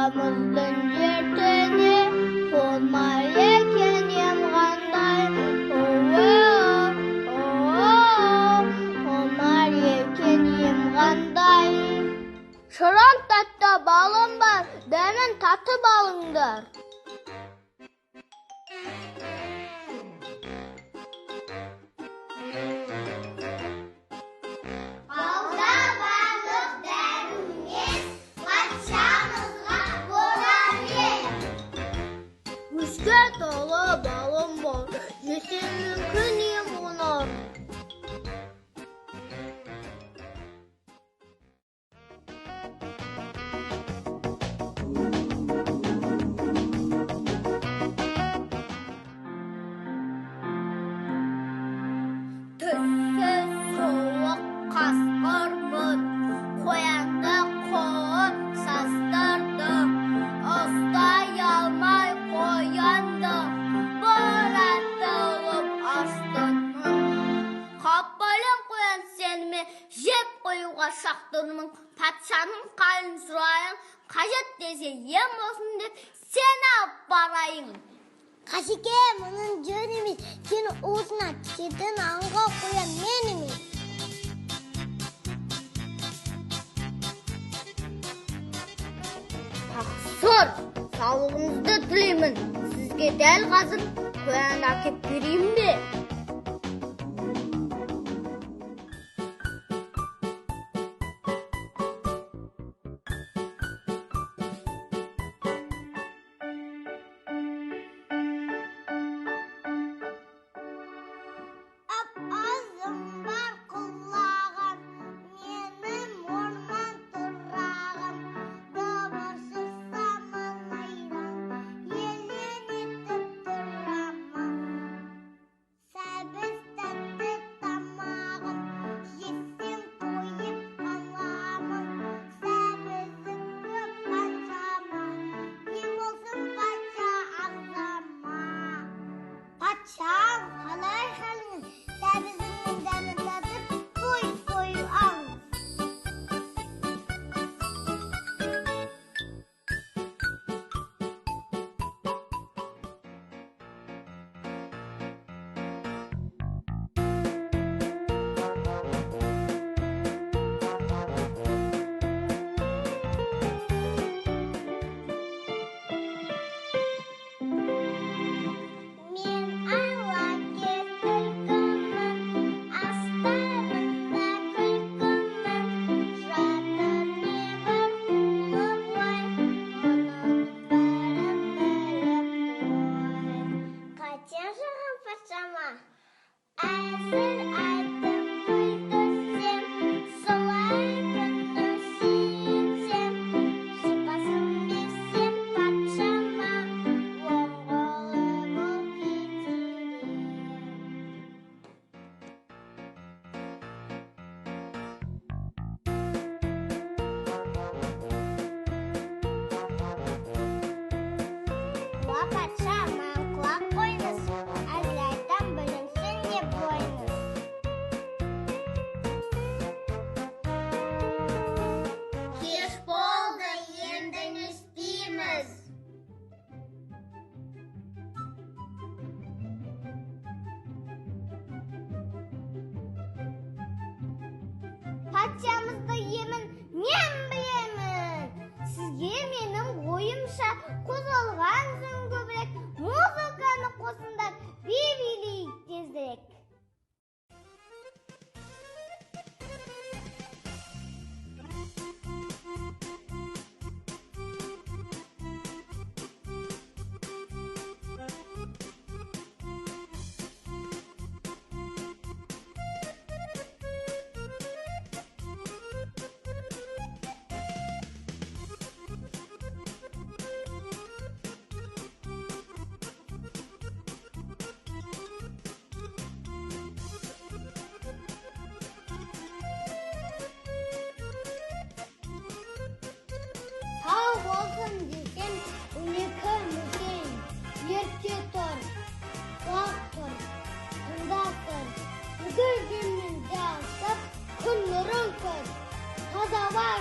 Атамыздың ертеңі болмай екен емғандай. Болмай екен емғандай. Шыран татта балым бар, дәмін татып алыңдар. Балда барлық дәрумес, патшамызға болар ел. Өске толы балым бар, жесем күн ем онар. Түсі суық қасқырмын, қоянды қуып састырды. Ұстай алмай қоянды, бұратылып астырмын. Қапылым қоян сеніме жеп қоюға шақтырмын. Патшаның қалын сұрайын, қажет десе ем болсын деп сені алып барайын. Қасеке, мұның жөн емес, сені уысына түсетін аңға қоян мен емес. Тақсыр, саулығыңызды тілеймін. Сізге дәл қазір қоян әкеп берейін бе? Азым бар құлағым, менің орман тұрағым. Дыбырсыз самалайдан елен етіп тұрамын. Сәбіз тәтті тамағым, жесем тойып қаламын. Сәбізі көп қаншама, ем болсын патша ағзама. Патшам, қалай халіңіз? Сәбізіңнің дәмін татып, той аңыз. Мен айлакер түлкімін, астарында күлкімін. Жатыр небір құлы бой, мұның бәрін біліп қой. Қайтем шығам патшама, әзір айтып күлдірсем, солай күнім сүйінсем. Шипасын берсем патшама, оң қолы боп кетерем. Уа патша, маған құлақ қойыңыз, әзір айтам білінсін деп бойыңыз. Кеш болды, енді не істейміз? Патшамызды емін мен білемін. Сізге менің ойымша қозғалған соң көбірек музыканы қосыңдар, билейік тезірек. Сау болсын десем, 12 мүкен. Ерте тұр, құлақ тұр, тыңда тұр. Бүкіл күнін жасып, күн нұрын көр. Таза бар